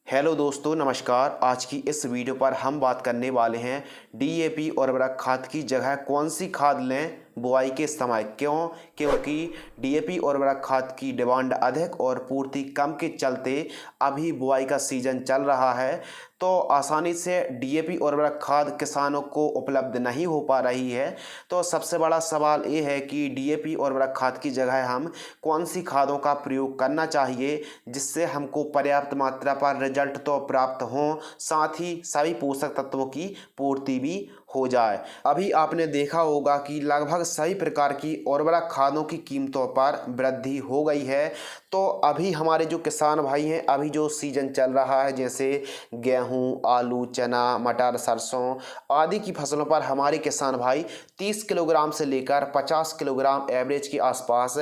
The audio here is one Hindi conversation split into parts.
हेलो दोस्तों, नमस्कार। आज की इस वीडियो पर हम बात करने वाले हैं डीएपी और उर्वरक खाद की जगह कौन सी खाद लें बुआई के समय। क्योंकि डीएपी और उर्वरक खाद की डिमांड अधिक और पूर्ति कम के चलते अभी बुआई का सीजन चल रहा है, तो आसानी से डीएपी और उर्वरक खाद किसानों को उपलब्ध नहीं हो पा रही है। तो सबसे बड़ा सवाल ये है कि डीएपी और उर्वरक खाद की जगह हम कौन सी खादों का प्रयोग करना चाहिए जिससे हमको पर्याप्त मात्रा पर रिजल्ट तो प्राप्त हों, साथ ही सभी पोषक तत्वों की पूर्ति भी हो जाए। अभी आपने देखा होगा कि लगभग सभी प्रकार की उर्वरक खादों की कीमतों पर वृद्धि हो गई है। तो अभी हमारे जो किसान भाई हैं, अभी जो सीजन चल रहा है, जैसे गेहूं, आलू, चना, मटर, सरसों आदि की फसलों पर हमारे किसान भाई 30 किलोग्राम से लेकर 50 किलोग्राम एवरेज के आसपास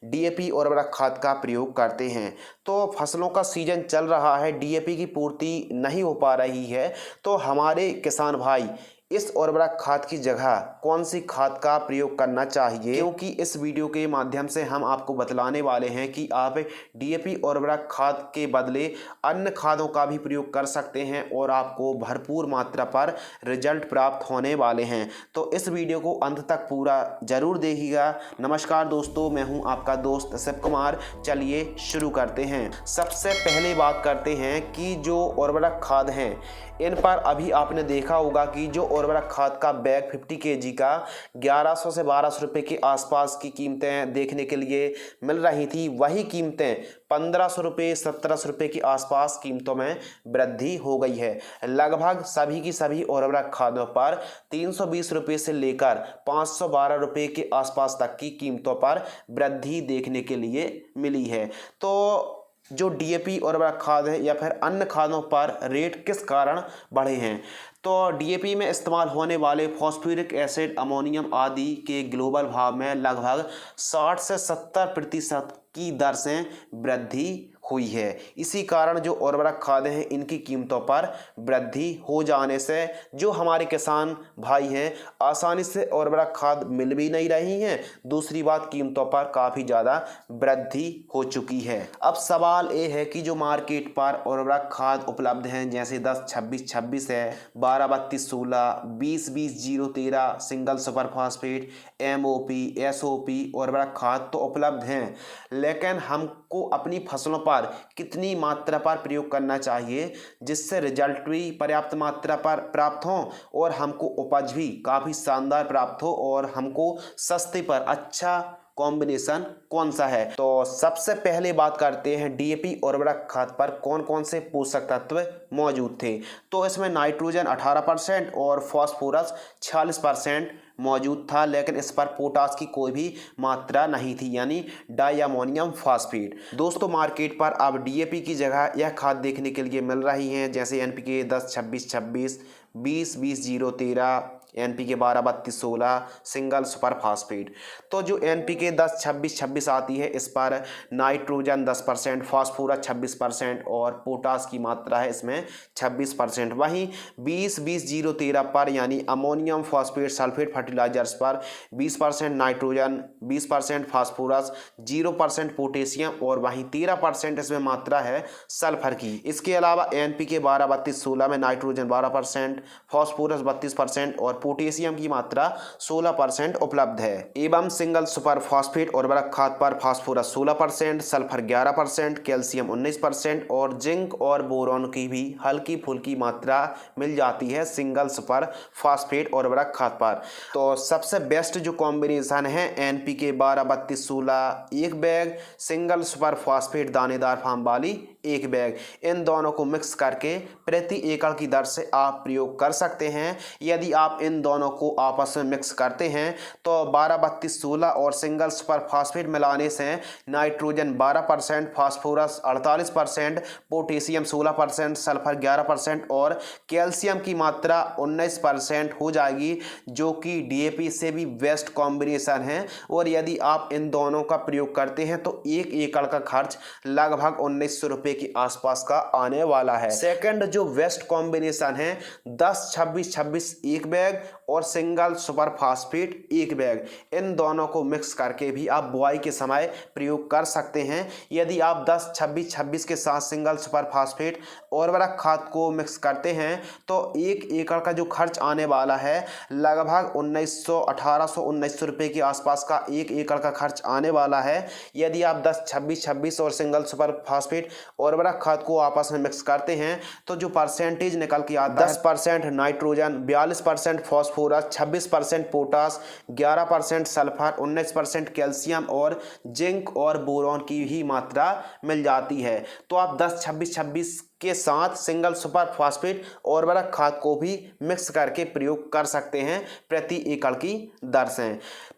डीएपी और उर्वरक खाद का प्रयोग करते हैं। तो फसलों का सीजन चल रहा है, डीएपी की पूर्ति नहीं हो पा रही है, तो हमारे किसान भाई इस उर्वरक खाद की जगह कौन सी खाद का प्रयोग करना चाहिए। क्योंकि इस वीडियो के माध्यम से हम आपको बतलाने वाले हैं कि आप डीएपी और उर्वरक खाद के बदले अन्य खादों का भी प्रयोग कर सकते हैं और आपको भरपूर मात्रा पर रिजल्ट प्राप्त होने वाले हैं। तो इस वीडियो को अंत तक पूरा जरूर देखिएगा। नमस्कार दोस्तों, मैं हूं आपका दोस्त शिव कुमार। चलिए शुरू करते हैं। सबसे पहले बात करते हैं कि जो उर्वरक खाद हैं, इन पर अभी आपने देखा होगा कि जो उर्वरक खाद का बैग 50 केजी का 1100 से 1200 रुपये के आसपास की कीमतें देखने के लिए मिल रही थी, वही कीमतें 1500 रुपये 1700 रुपये के आसपास कीमतों में वृद्धि हो गई है। लगभग सभी की सभी उर्वरक खादों पर 320 रुपये से लेकर 512 रुपये के आसपास तक की कीमतों पर वृद्धि देखने के लिए मिली है। तो जो डीएपी और उर्वरक खाद है या फिर अन्य खादों पर रेट किस कारण बढ़े हैं, तो डीएपी में इस्तेमाल होने वाले फॉस्फोरिक एसिड, अमोनियम आदि के ग्लोबल भाव में लगभग 60 से 70% की दर से वृद्धि हुई है। इसी कारण जो उर्वरक खाद हैं, इनकी कीमतों पर वृद्धि हो जाने से जो हमारे किसान भाई हैं, आसानी से उर्वरक खाद मिल भी नहीं रही हैं। दूसरी बात, कीमतों पर काफ़ी ज़्यादा वृद्धि हो चुकी है। अब सवाल ये है कि जो मार्केट पर उर्वरक खाद उपलब्ध हैं, जैसे 10-26-26 है, 12-32-16, 20-20-0-13 single super phosphate, MOP, SOP उर्वरक खाद तो उपलब्ध हैं, लेकिन हमको अपनी फसलों पर कितनी मात्रा पर प्रयोग करना चाहिए जिससे रिजल्ट भी पर्याप्त मात्रा पर प्राप्त हो और हमको उपज भी काफ़ी शानदार प्राप्त हो और हमको सस्ते पर अच्छा कॉम्बिनेशन कौन सा है। तो सबसे पहले बात करते हैं डीएपी और उर्वरक खाद पर कौन कौन से पोषक तत्व मौजूद थे। तो इसमें नाइट्रोजन 18% और फास्फोरस 46% मौजूद था, लेकिन इस पर पोटास की कोई भी मात्रा नहीं थी, यानी डाई अमोनियम फास्फेट। दोस्तों, मार्केट पर अब डीएपी की जगह यह खाद देखने के लिए मिल रही हैं, जैसे NPK 10-26-26, 20-20-0-13, NPK 12-32-16 single super phosphate. तो जो एनपीके 10-26-26 आती है, इस पर नाइट्रोजन 10%, फास्फोरस 26% और पोटास की मात्रा है इसमें 26%। वहीं 20-20-0-13 पर यानी अमोनियम फॉस्फेट सल्फेट फर्टिलाइजर्स पर 20% नाइट्रोजन, 20% फास्फोरस, 0% पोटेशियम और वहीं 13% इसमें मात्रा है सल्फर की। इसके अलावा एनपीके 12-32-16 में नाइट्रोजन 12%, फास्फोरस 32% और पोटेशियम की मात्रा 16% उपलब्ध है। एवं सिंगल सुपर फास्फेट उर्वरक खाद पर फास्फोरस 16%, सल्फर 11%, कैल्शियम 19% और जिंक और बोरॉन की भी हल्की फुल्की मात्रा मिल जाती है सिंगल सुपर फास्फेट उर्वरक खाद पर। तो सबसे बेस्ट जो कॉम्बिनेशन है एनपीके 12-32-16 एक बैग, सिंगल सुपर फास्फेट दानेदार फार्म वाली एक बैग, इन दोनों को मिक्स करके प्रति एकड़ की दर से आप प्रयोग कर सकते हैं। यदि आप इन दोनों को आपस में मिक्स करते हैं तो 12-32-16 और सिंगल सुपर फास्फेट मिलाने से नाइट्रोजन 12%, फास्फोरस 48%, पोटेशियम 16%, सल्फर 11% और कैल्शियम की मात्रा 19% हो जाएगी, जो कि डीएपी से भी बेस्ट कॉम्बिनेशन है। और यदि आप इन दोनों का प्रयोग करते हैं तो एक एकड़ का खर्च लगभग 1900 रुपये रुपए के आसपास का आने वाला है। सेकंड जो बेस्ट कॉम्बिनेशन है 10-26-26 एक बैग और सिंगल सुपर फास्फेट एक बैग, इन दोनों को मिक्स करके भी आप बुआई के समय प्रयोग कर सकते हैं। यदि आप 10-26-26 के साथ सिंगल सुपर फास्फेट और उर्वरक खाद को मिक्स करते हैं तो 1 एकड़ का जो खर्च आने वाला है लगभग 1800-1900 रुपये के आसपास का 1 एकड़ का खर्च आने वाला है। यदि आप 10-26-26 और सिंगल सुपर फास्फेट और उर्वरक खाद को आपस में मिक्स करते हैं तो जो परसेंटेज निकल के आता है 10% nitrogen, 42% phosphorus, 26% potash, 11% sulphur, 19% calcium और जिंक और बोरॉन की ही मात्रा मिल जाती है। तो आप 10-26-26 के साथ सिंगल सुपर फास्फेट और उर्वरक खाद को भी मिक्स करके प्रयोग कर सकते हैं प्रति एकड़ की दर से।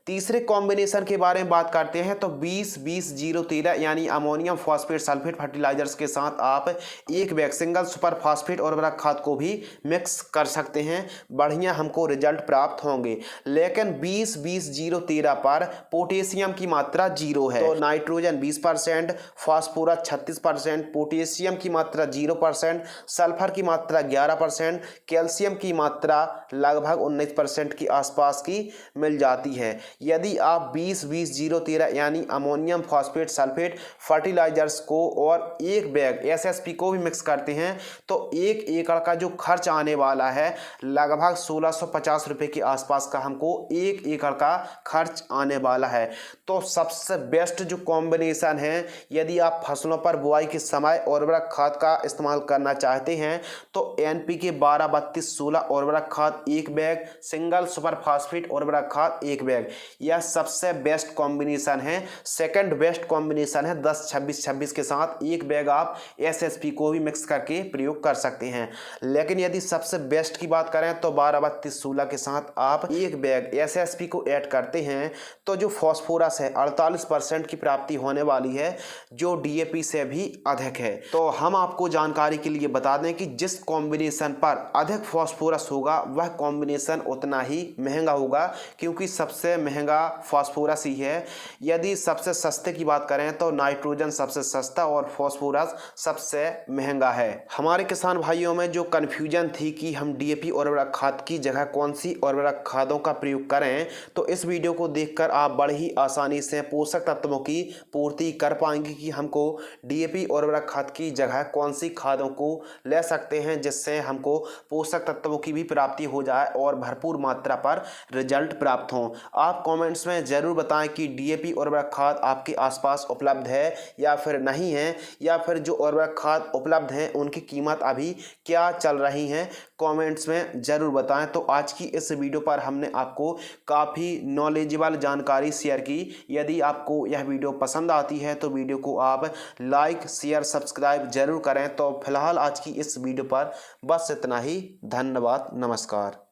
तीसरे कॉम्बिनेशन के बारे में बात करते हैं तो 20-20-0-13 यानी अमोनियम फॉस्फेट सल्फेट फर्टिलाइजर्स के साथ आप एक बैग सिंगल सुपर फास्फेट और उर्वरक खाद को भी मिक्स कर सकते हैं, बढ़िया हमको रिजल्ट प्राप्त होंगे। लेकिन 20-20-0-13 पर पोटेशियम की मात्रा 0 है, तो नाइट्रोजन 20%, फास्फोरस 36%, पोटेशियम की मात्रा 0%, सल्फर की मात्रा 11%, कैल्शियम की मात्रा लगभग 19% के आसपास की मिल जाती है। यदि आप 20-20-0-13 यानी अमोनियम फॉस्फेट सल्फेट फर्टिलाइजर्स को और एक बैग SSP को भी मिक्स करते हैं तो 1 एकड़ का जो खर्च आने वाला है लगभग 1650 रुपये के आसपास का हमको 1 एकड़ का खर्च आने वाला है। तो सबसे बेस्ट जो कॉम्बिनेशन है यदि आप फसलों पर बुआई के समय उर्वरक खाद का इस्तेमाल करना चाहते हैं तो NPK 12-32-16 उर्वरक खाद एक बैग, सिंगल सुपर फास्फेट उर्वरक खाद एक बैग, यह सबसे बेस्ट कॉम्बिनेशन है। सेकंड बेस्ट कॉम्बिनेशन है 10-26-26 के साथ एक बैग आप SSP को भी मिक्स करके प्रयोग कर सकते हैं। लेकिन यदि सबसे बेस्ट की बात करें तो 12-32-16 के साथ आप एक बैग SSP को ऐड करते हैं तो जो फॉस्फोरस है 48% की प्राप्ति होने वाली है, जो DAP से भी अधिक है। तो हम आपको जानकारी के लिए बता दें कि जिस कॉम्बिनेशन पर अधिक फॉस्फोरस होगा वह कॉम्बिनेशन उतना ही महंगा होगा, क्योंकि सबसे महंगा फास्फोरस ही है। यदि सबसे सस्ते की बात करें तो नाइट्रोजन सबसे सस्ता और फास्फोरस सबसे महंगा है। हमारे किसान भाइयों में जो कन्फ्यूजन थी कि हम DAP उर्वरक खाद की जगह कौन सी उर्वरक खादों का प्रयोग करें, तो इस वीडियो को देखकर आप बड़ी ही आसानी से पोषक तत्वों की पूर्ति कर पाएंगे कि हमको DAP उर्वरक खाद की जगह कौन सी खादों को ले सकते हैं जिससे हमको पोषक तत्वों की भी प्राप्ति हो जाए और भरपूर मात्रा पर रिजल्ट प्राप्त हो। आप कमेंट्स में ज़रूर बताएं कि DAP उर्वरक खाद आपके आसपास उपलब्ध है या फिर नहीं है, या फिर जो उर्वरक खाद उपलब्ध हैं उनकी कीमत अभी क्या चल रही हैं, कमेंट्स में ज़रूर बताएं। तो आज की इस वीडियो पर हमने आपको काफ़ी नॉलेजेबल जानकारी शेयर की। यदि आपको यह वीडियो पसंद आती है तो वीडियो को आप लाइक शेयर सब्सक्राइब जरूर करें। तो फिलहाल आज की इस वीडियो पर बस इतना ही। धन्यवाद, नमस्कार।